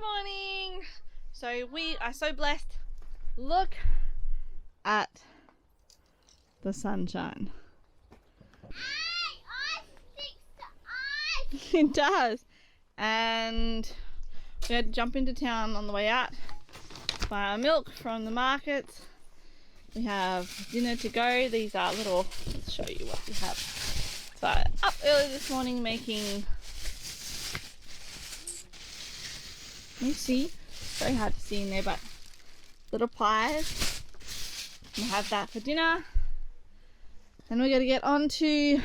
morning. So we are so blessed. Look at the sunshine. It does. And we had to jump into town on the way out, buy our milk from the markets. We have dinner to go. These are little, let's show you what we have. So up early this morning making, let me see, it's very hard to see in there, but little pies. We'll have that for dinner. Then we're going to get on to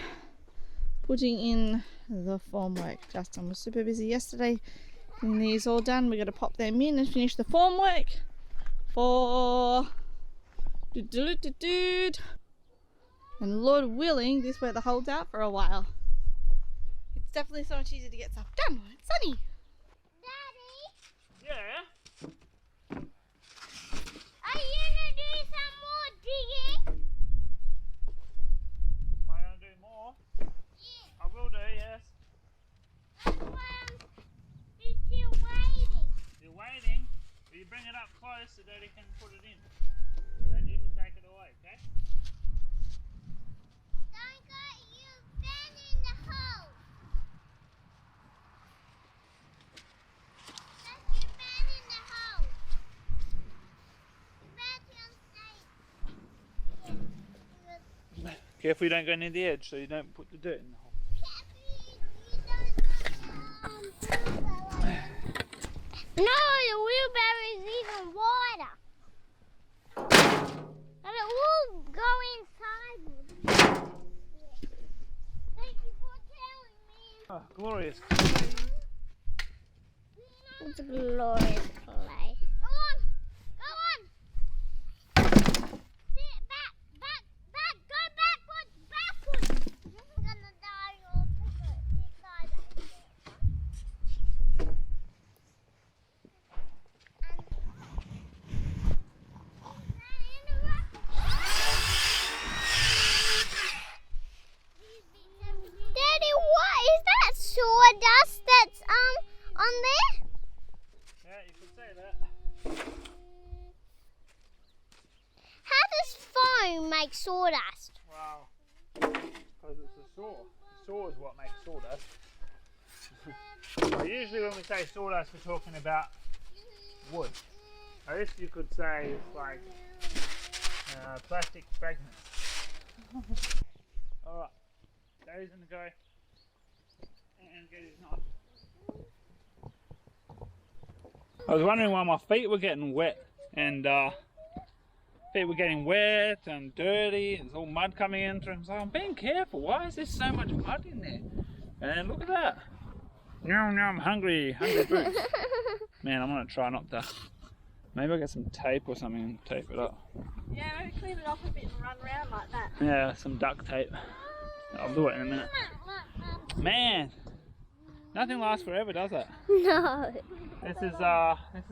putting in the formwork. Justin was super busy yesterday getting these all done. We're going to pop them in and finish the formwork for and Lord willing, this weather holds out for a while. It's definitely so much easier to get stuff done when it's sunny. Daddy? Yeah? Are you going to do some more digging? Am I going to do more? Yeah. I will do, yes. That's why I'm still waiting. You're waiting? Will you bring it up close so Daddy can put it in? Then you can take it away, okay? Don't go, you bend in the hole. That's you bend in the hole. That's your Careful you don't go near the edge so you don't put the dirt in the hole. No, the wheelbarrow is even wider. And it will go inside. Thank you for telling me. Oh, glorious. It's a glorious place. Go on! Go on! Sit back, go backwards! I'm gonna die or pick eyes. Daddy, what is that sawdust that's on there? Yeah, you could say that. How does foam make sawdust? Wow. Because it's a saw. The saw is what makes sawdust. Usually when we say sawdust we're talking about wood. I guess you could say it's like plastic fragments. Alright, Daddy's gonna go and get his knife. I was wondering why my feet were getting wet and feet were getting wet and dirty. There's all mud coming in through them. So I'm being careful. Why is there so much mud in there? And look at that. Now I'm hungry boots. Man, I'm gonna try not to. Maybe I'll get some tape or something and tape it up. Yeah, maybe clean it off a bit and run around like that. Yeah, some duct tape. I'll do it in a minute. Man, nothing lasts forever, does it? No. This is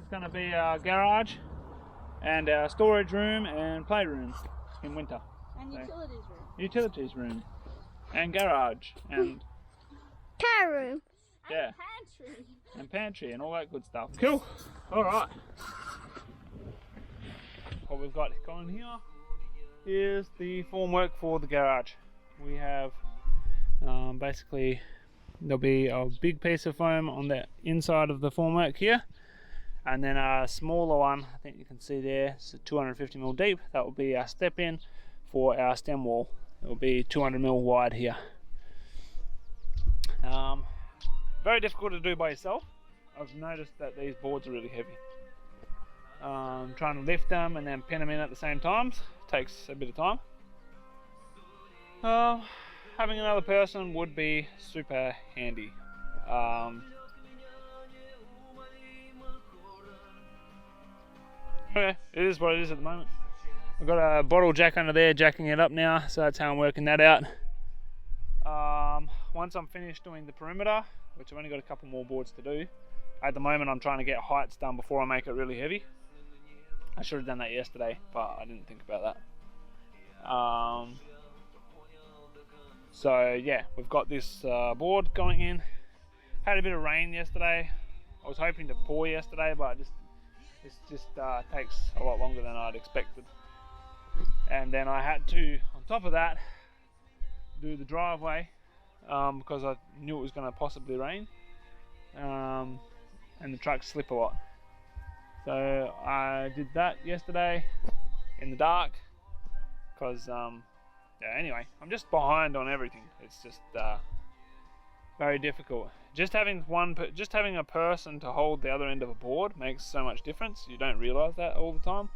going to be our garage and our storage room and playroom in winter. And utilities room. Utilities room and garage and Car room. yeah, Pantry. and pantry and all that good stuff. Cool. All right. What we've got going here is the formwork for the garage. We have basically there'll be a big piece of foam on the inside of the formwork here, and then a smaller one, I think you can see there, it's 250mm deep. That will be our step in for our stem wall. It will be 200mm wide here. Very difficult to do by yourself. I've noticed that these boards are really heavy. Trying to lift them and then pin them in at the same time takes a bit of time. Having another person would be super handy. Okay, it is what it is at the moment. I've got a bottle jack under there jacking it up now, so that's how I'm working that out. Once I'm finished doing the perimeter, which I've only got a couple more boards to do, at the moment I'm trying to get heights done before I make it really heavy. I should have done that yesterday, but I didn't think about that. So yeah, we've got this board going in. Had a bit of rain yesterday. I was hoping to pour yesterday, but it just takes a lot longer than I'd expected. And then I had to, on top of that, do the driveway because I knew it was going to possibly rain, and the trucks slip a lot. So I did that yesterday in the dark because yeah, anyway, I'm just behind on everything. It's just very difficult. Just having a person to hold the other end of a board makes so much difference. You don't realise that all the time.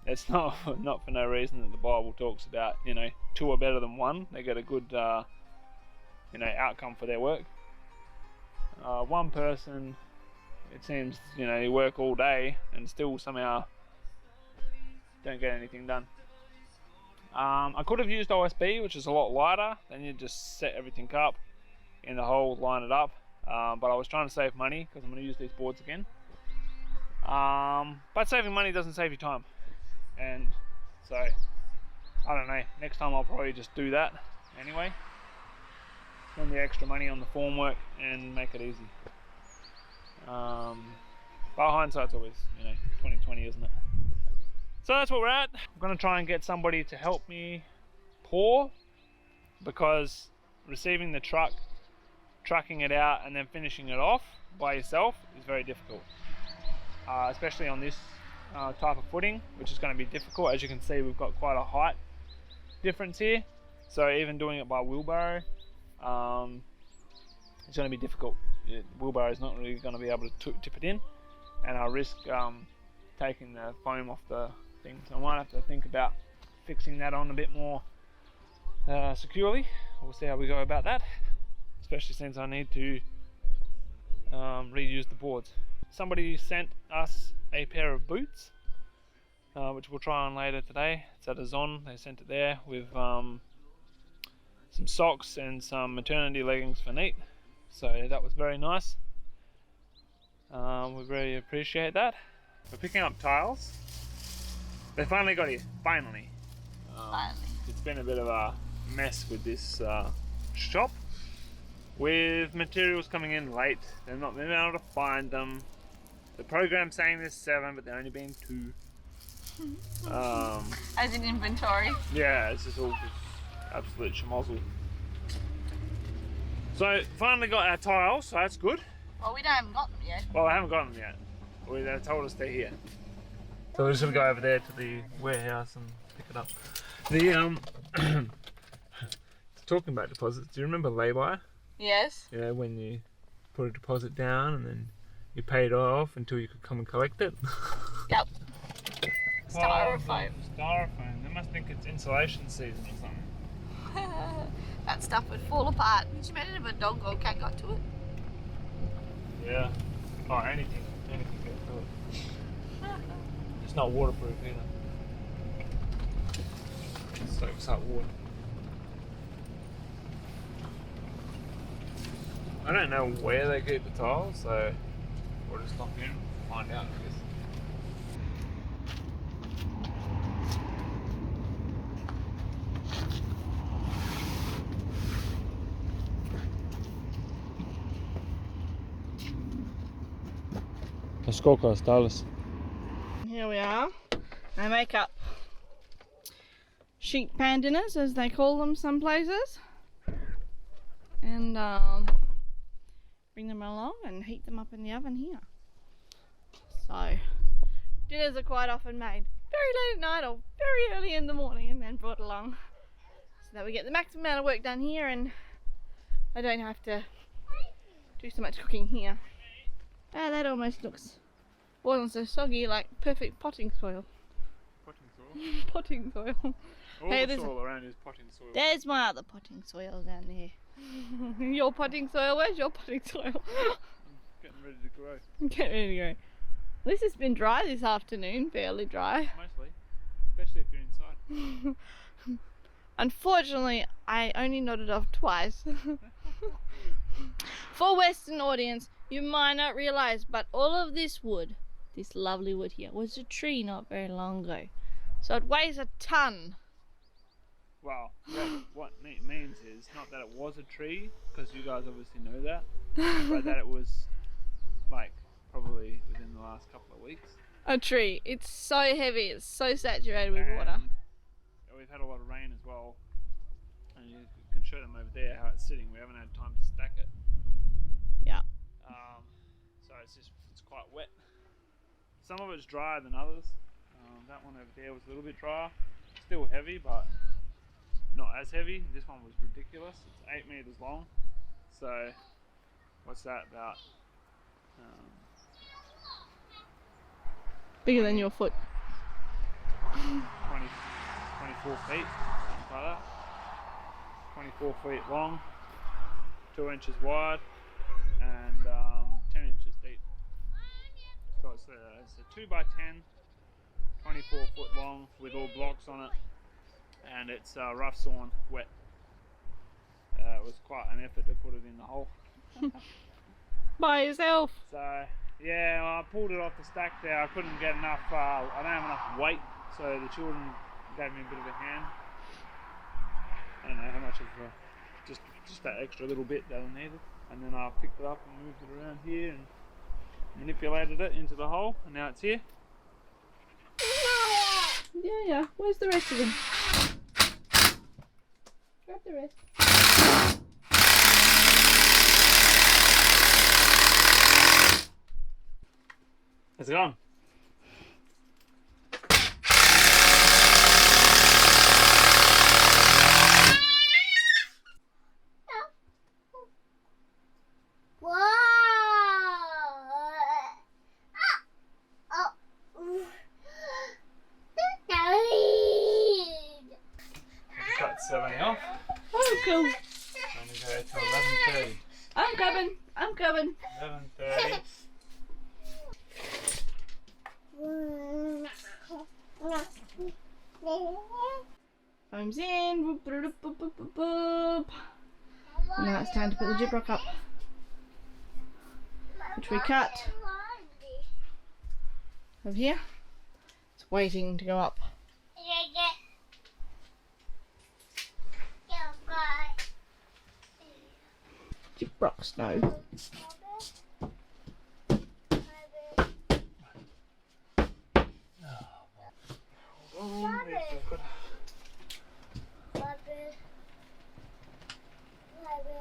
It's not for no reason that the Bible talks about, you know, 2 are better than 1. They get a good you know, outcome for their work. One person, it seems, you know, you work all day and still somehow don't get anything done. I could have used OSB, which is a lot lighter. Then you just set everything up in the hole, line it up. But I was trying to save money because I'm going to use these boards again. But saving money doesn't save you time. And so, I don't know, next time I'll probably just do that anyway. Spend the extra money on the formwork and make it easy. But hindsight's always, you know, 20/20, isn't it? So that's where we're at. I'm going to try and get somebody to help me pour, because receiving the truck, trucking it out and then finishing it off by yourself is very difficult. Especially on this type of footing, which is going to be difficult. As you can see, we've got quite a height difference here. So even doing it by wheelbarrow, it's going to be difficult. The wheelbarrow is not really going to be able to tip it in, and I risk taking the foam off the thing. So I might have to think about fixing that on a bit more securely. We'll see how we go about that, especially since I need to reuse the boards. Somebody sent us a pair of boots, which we'll try on later today. It's at OZON. They sent it there with some socks and some maternity leggings for Neat. So that was very nice. We really appreciate that. We're picking up tiles. They finally got here. Finally. It's been a bit of a mess with this shop, with materials coming in late. They've not been able to find them. The program's saying there's 7, but there only been 2. As in inventory. Yeah, it's just all just absolute schmozzle. So finally got our tiles, so that's good. Well, we haven't got them yet. Well, I haven't got them yet. They told us they're here. So we're just gonna go over there to the warehouse and pick it up. The talking about deposits, do you remember lay-by? Yes. Yeah, when you put a deposit down and then you pay it off until you could come and collect it. Yep. Styrofoam. Styrofoam. They must think it's insulation season or something. That stuff would fall apart. Could you imagine if a dog or cat got to it? Yeah. Oh, anything gets to it. It's not waterproof either. It soaks up water. I don't know where they keep the tiles, so we'll just stop in and find out, I guess. Here we are. They make up sheet pan dinners, as they call them some places, and bring them along and heat them up in the oven here. So dinners are quite often made very late at night or very early in the morning and then brought along, so that we get the maximum amount of work done here and I don't have to do so much cooking here. Ah, that almost looks, wasn't so soggy, like perfect potting soil. Potting soil? Potting soil. All Hey, the soil around is potting soil. There's my other potting soil down there. Your potting soil? Where's your potting soil? Getting ready to grow. Getting ready to grow. At least it's been dry this afternoon, fairly dry. Mostly, especially if you're inside. Unfortunately, I only nodded off twice. For Western audience, you might not realise, but all of this wood, this lovely wood here, was a tree not very long ago. So it weighs a ton. Well, what it means is not that it was a tree, because you guys obviously know that, but that it was like probably within the last couple of weeks. A tree. It's so heavy. It's so saturated with water. We've had a lot of rain as well, and you can show them over there how it's sitting. We haven't had time to stack it. Yeah. So it's quite wet. Some of it's drier than others. That one over there was a little bit drier. Still heavy, but not as heavy. This one was ridiculous. It's 8 meters long. So what's that about? Bigger than your foot. 24 feet, something like that. 24 feet long, 2 inches wide, and 10 inches deep. So it's a 2 by 10, 24 foot long with all blocks on it, and it's rough sawn, wet. It was quite an effort to put it in the hole. By yourself. So yeah, I pulled it off the stack there. I couldn't get enough, I don't have enough weight, so the children gave me a bit of a hand. I don't know how much of just that extra little bit that I needed. And then I picked it up and moved it around here and manipulated it into the hole, and now it's here. Yeah. Where's the rest of them? Grab the rest. It's gone. Cut 70 off. Oh, cool. And we go to 11:30. I'm coming. 11:30. Foam's in. Boop, boop, boop, boop, boop, boop. Now it's time to put the gyprock up, which we cut over here. It's waiting to go up. Gyprock snow.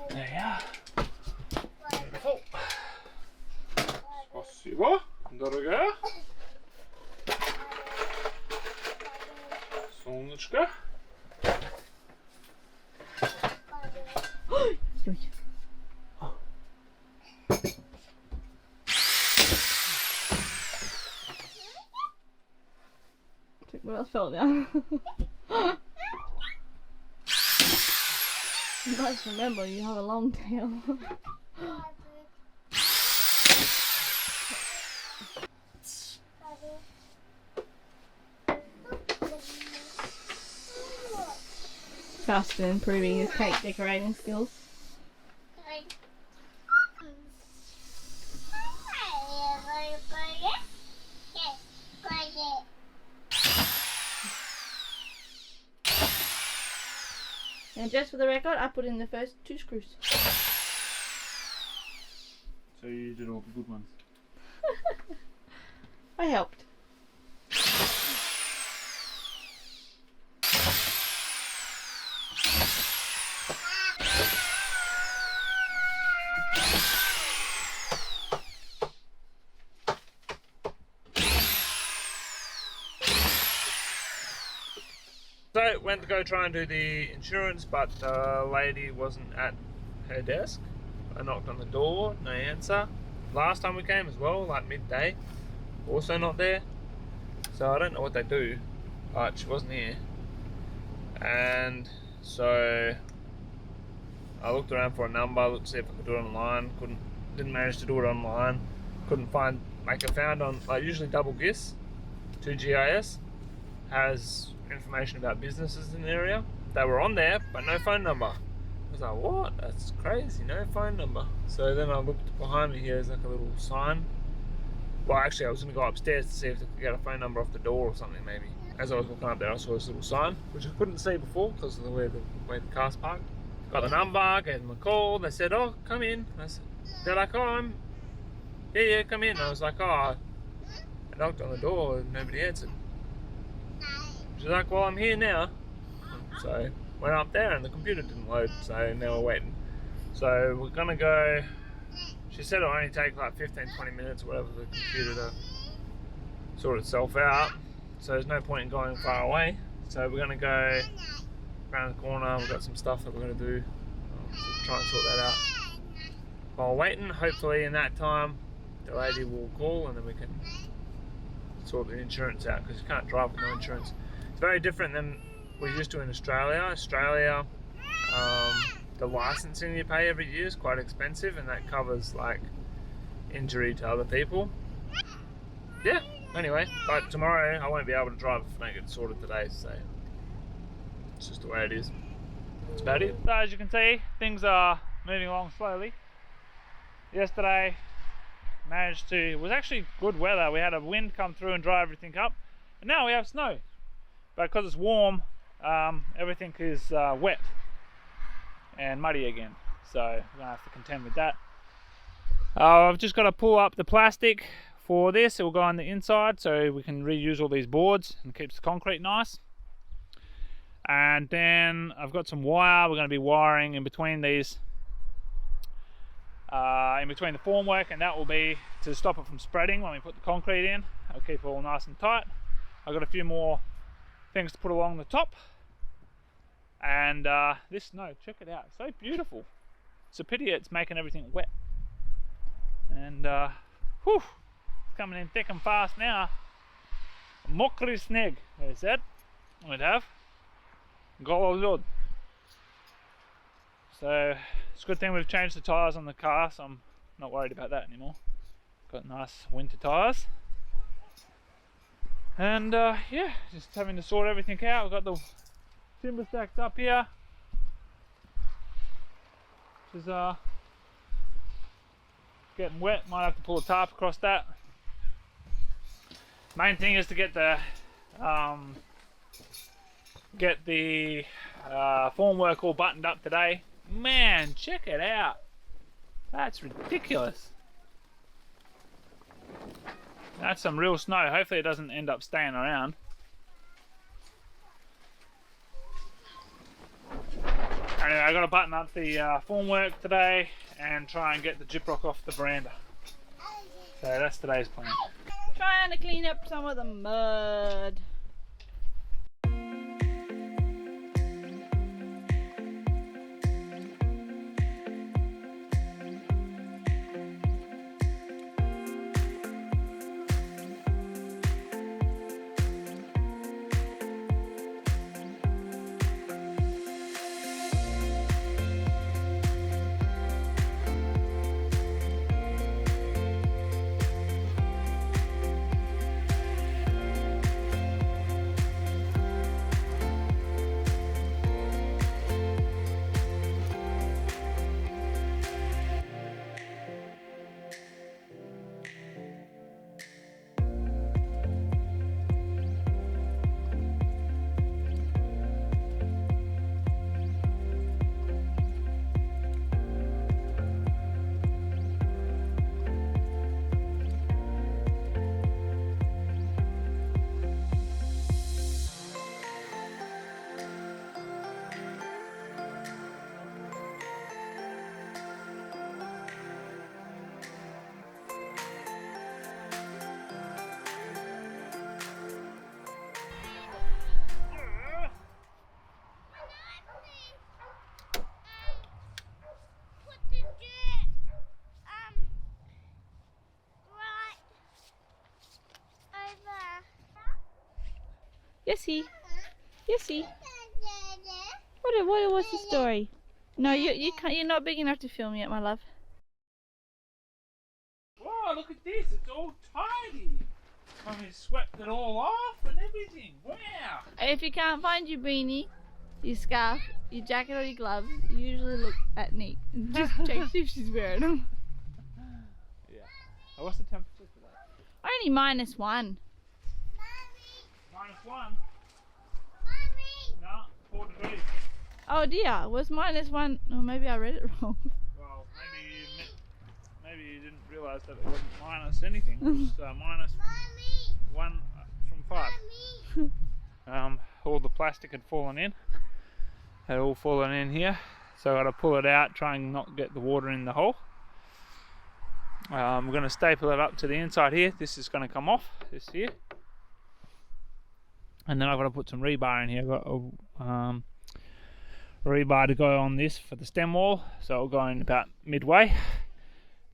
There you are. Beautiful. Спасибо, дорогая. Солнышко. What else fell down? You guys remember you have a long tail. Faster improving his cake decorating skills. And just for the record, I put in the first 2 screws. So you did all the good ones. I helped. So went to go try and do the insurance, but the lady wasn't at her desk. I knocked on the door, no answer. Last time we came as well, like midday, also not there. So I don't know what they do, but she wasn't here. And so I looked around for a number, looked to see if I could do it online. Didn't manage to do it online. Couldn't find, like I found on, like usually double GIS, 2GIS has information about businesses in the area. They were on there, but no phone number. I was like, what? That's crazy, no phone number. So then I looked behind me here, there's like a little sign. Well, actually I was gonna go upstairs to see if I could get a phone number off the door or something maybe. As I was looking up there, I saw this little sign, which I couldn't see before because of the way the car's parked. Got the number, gave them a call, they said, oh, come in. They're like, oh, yeah, come in. I was like, oh, I knocked on the door and nobody answered. She's like, well, I'm here now. So went up there and the computer didn't load, so now we're waiting. So we're gonna go, she said it'll only take like 15-20 minutes or whatever for the computer to sort itself out. So there's no point in going far away. So we're gonna go around the corner. We've got some stuff that we're gonna do. So try and sort that out. While waiting, hopefully in that time, the lady will call and then we can sort the insurance out, because you can't drive with no insurance. It's very different than we're used to in Australia. Australia, the licensing you pay every year is quite expensive, and that covers like injury to other people. Yeah, anyway, but tomorrow I won't be able to drive if I don't get it sorted today, so it's just the way it is. That's about it. So as you can see, things are moving along slowly. Yesterday it was actually good weather. We had a wind come through and dry everything up, and now we have snow. But because it's warm, everything is wet and muddy again, so we're gonna have to contend with that. I've just got to pull up the plastic for this. It will go on the inside so we can reuse all these boards and keeps the concrete nice. And then I've got some wire. We're going to be wiring in between these, in between the formwork, and that will be to stop it from spreading when we put the concrete in. I'll keep it all nice and tight. I've got a few more things to put along the top. And this snow, check it out, so beautiful. It's a pity it's making everything wet. And whew, it's coming in thick and fast now. Mokry sneg, they said we'd have. Gololod. So it's a good thing we've changed the tyres on the car, so I'm not worried about that anymore. Got nice winter tyres. And yeah, just having to sort everything out. We've got the timber stacks up here, which is getting wet. Might have to pull a tarp across that. Main thing is to get the formwork all buttoned up today. Man, check it out. That's ridiculous. That's some real snow. Hopefully it doesn't end up staying around. Anyway, I got to button up the formwork today and try and get the gyprock off the veranda. So that's today's plan. Trying to clean up some of the mud. Yesy, Yesy. What's the story? No, you can't. You're not big enough to film yet, my love. Whoa! Look at this. It's all tidy. I mean, swept it all off and everything. Wow. If you can't find your beanie, your scarf, your jacket, or your gloves, you usually look at Nick and just check if she's wearing them. Yeah. Oh, what's the temperature for that? Only -1. Mommy. -1? Mommy. No, 4 degrees. Oh dear, it was -1. Oh, maybe I read it wrong. Well, maybe you didn't realised that it wasn't minus anything. It was minus 1 from 5. All the plastic had fallen in. Had all fallen in here. So I got to pull it out, try and not get the water in the hole. We're going to staple it up to the inside here. This is going to come off, this here. And then I've got to put some rebar in here. I've got a rebar to go on this for the stem wall. So it'll go in about midway.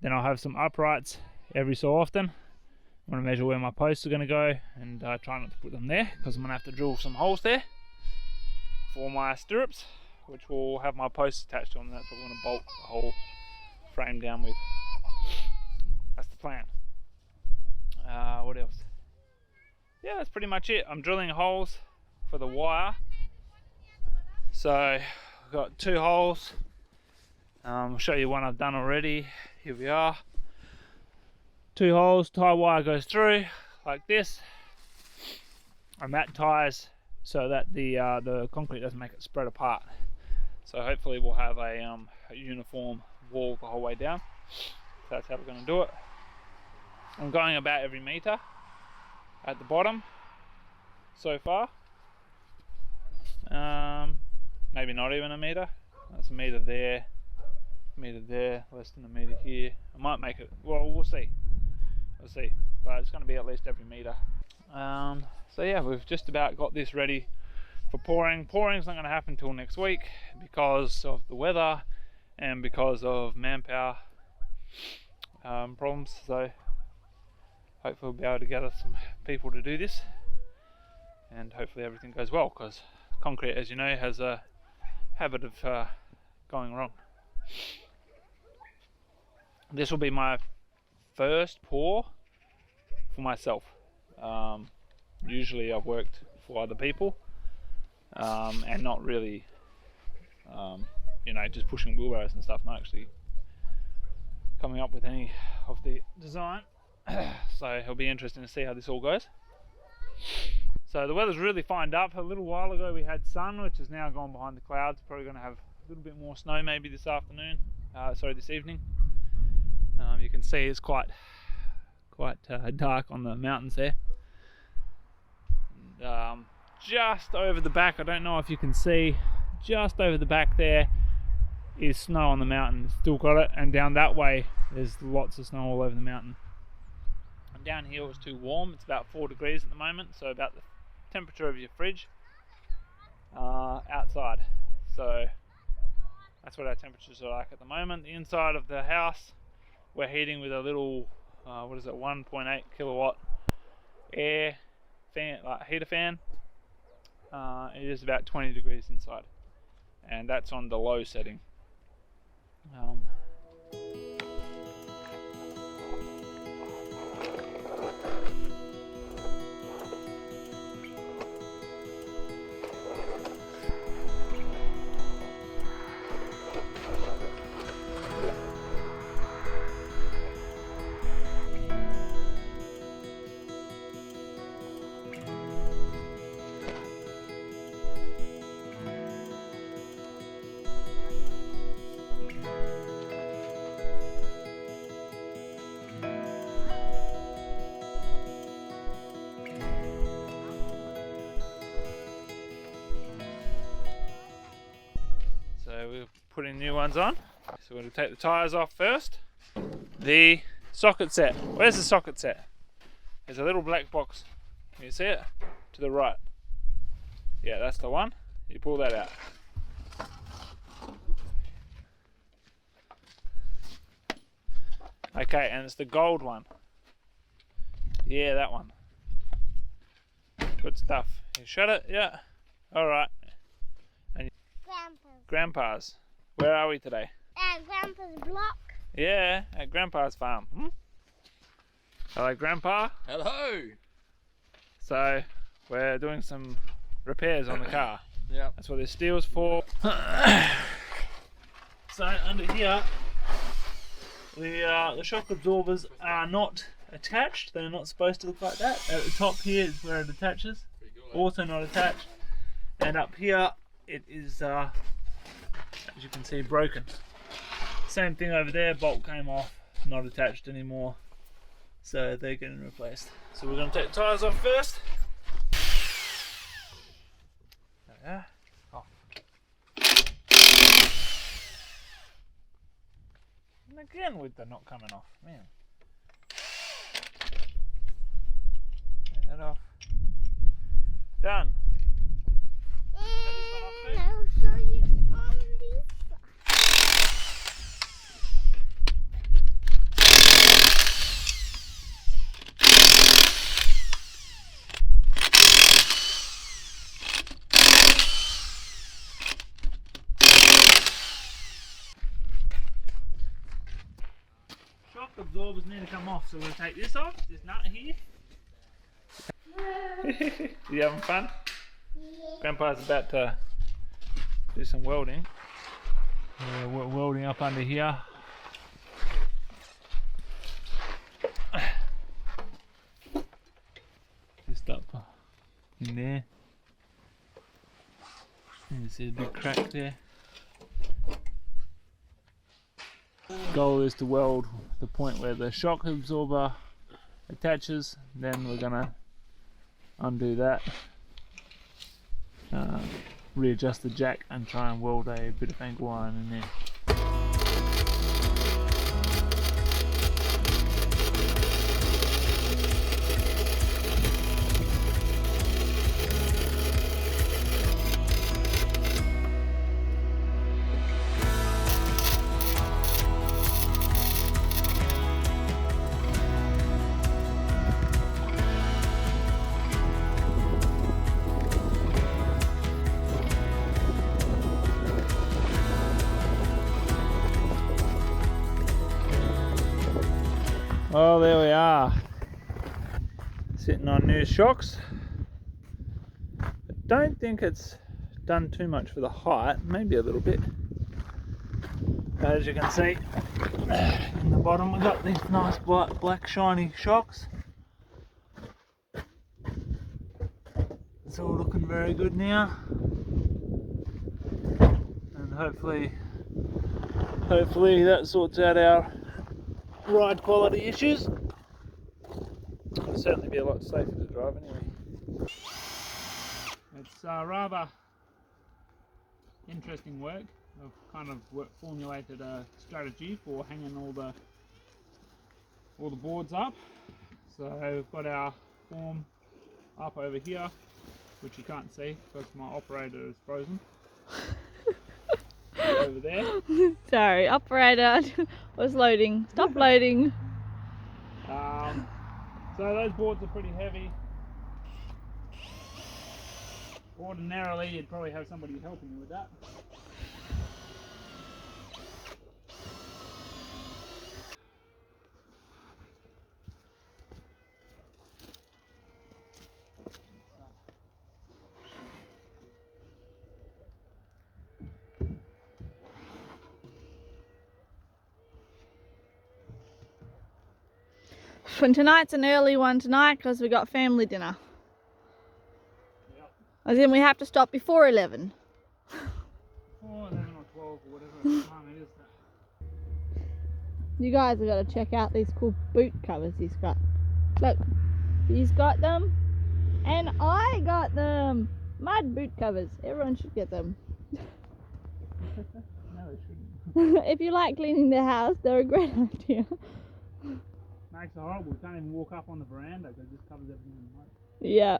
Then I'll have some uprights every so often. I'm going to measure where my posts are going to go and try not to put them there because I'm going to have to drill some holes there for my stirrups, which will have my posts attached to them. That's what we're going to bolt the whole frame down with. That's the plan. What else? Yeah, that's pretty much it. I'm drilling holes for the wire. So I've got 2 holes. I'll show you one I've done already. Here we are. 2 holes, tie wire goes through like this, and that ties so that the concrete doesn't make it spread apart. So hopefully we'll have a uniform wall the whole way down. So that's how we're going to do it. I'm going about every metre at the bottom so far. Maybe not even a metre. That's a metre there, less than a metre here. I might make it, well, we'll see. We'll see, but it's going to be at least every metre. So yeah, we've just about got this ready for pouring. Pouring's not going to happen till next week because of the weather and because of manpower problems. So hopefully we'll be able to gather some people to do this, and hopefully everything goes well, because concrete, as you know, has a habit of going wrong. This will be my first pour for myself. Usually I've worked for other people and not really you know, just pushing wheelbarrows and stuff, not actually coming up with any of the design. So it'll be interesting to see how this all goes. So the weather's really fined up. A little while ago we had sun, which has now gone behind the clouds. Probably going to have a little bit more snow maybe this afternoon, this evening. You can see it's quite dark on the mountains there. And, just over the back, I don't know if you can see, just over the back there is snow on the mountain. Still got it, and down that way there's lots of snow all over the mountain. And down here it was too warm. It's about 4 degrees at the moment, so about the temperature of your fridge outside. So that's what our temperatures are like at the moment. The inside of the house, we're heating with a little 1.8 kilowatt air fan, like heater fan. It is about 20 degrees inside, and that's on the low setting. So we're putting new ones on. So we're going to take the tyres off first. The socket set. Where's the socket set? There's a little black box. Can you see it? To the right. Yeah, that's the one. You pull that out. Okay, and it's the gold one. Yeah, that one. Good stuff. You shut it? Yeah. Alright. Grandpa's. Where are we today? At Grandpa's block. Yeah, at Grandpa's farm. Hello, Grandpa. Hello. So we're doing some repairs on the car. Yeah. That's what this steel's for. So under here, the shock absorbers are not attached. They're not supposed to look like that. At the top here is where it attaches. Also not attached. And up here it is, as you can see, broken. Same thing over there. Bolt came off. not attached anymore, so they're getting replaced. So we're going to take the tyres off first. There we are. Oh. And again with the not coming off, man. Take that off. Done. And I'll show you on this side. Shock absorbers need to come off, so we're going to take this off, this nut here. You having fun? Yeah. Grandpa's about to do some welding. We're welding up under here. Just up in there. You can see a big crack there. Goal is to weld the point where the shock absorber attaches, then we're gonna undo that, readjust the jack and try and weld a bit of angle iron in there. Oh, there we are, sitting on new shocks. I don't think it's done too much for the height, maybe a little bit. As you can see, in the bottom we've got these nice black shiny shocks. It's all looking very good now, and hopefully that sorts out our ride quality issues. It'll certainly be a lot safer to drive anyway. It's rather interesting work. I've kind of formulated a strategy for hanging all the boards up. So we've got our form up over here, which you can't see because my operator is frozen. Over there. Sorry, operator was loading. Stop loading. So those boards are pretty heavy. Ordinarily, you'd probably have somebody helping you with that. And tonight's an early one tonight because we got family dinner. Yep. As in we have to stop before 11. Or 11 or 12 or whatever time it is. You guys have got to check out these cool boot covers he's got. Look, he's got them and I got them. Mud boot covers. Everyone should get them. No, they shouldn't. If you like cleaning the house, they're a great idea. Makes it horrible. You can't even walk up on the veranda because it just covers everything in mud. Yeah.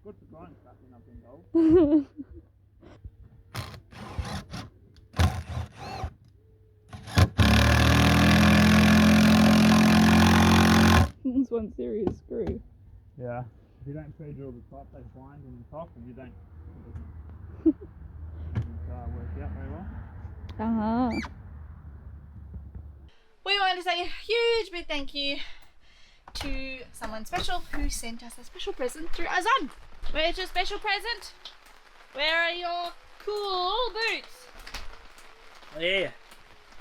Good for drying stuff in up in gold. This one's serious screw. Yeah. If you don't pre-drill the top, they blind in the top, and you don't. It doesn't work out very well. Uh-huh. We want to say a huge big thank you to someone special who sent us a special present through OZON. Where's your special present? Where are your cool boots? Yeah,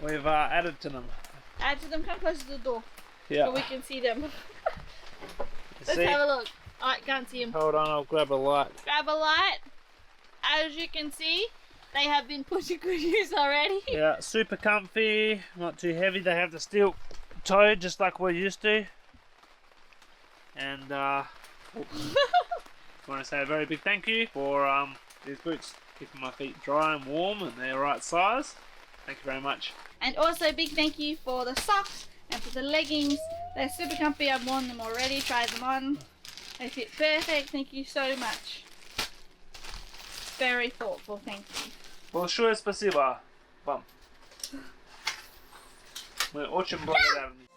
we've added to them. Add to them, come closer to the door Yeah. so we can see them. Let's See? have a look. I can't see them. Hold on, I'll grab a light. Grab a light. As you can see, they have been put to good use already. Yeah, super comfy, not too heavy. They have the steel toe just like we're used to. And I want to say a very big thank you for these boots keeping my feet dry and warm and they're right size. Thank you very much. And also big thank you for the socks and for the leggings. They're super comfy. I've worn them already, tried them on. They fit perfect. Thank you so much. Very thoughtful, thank you. Большое спасибо вам. Мы очень благодарны.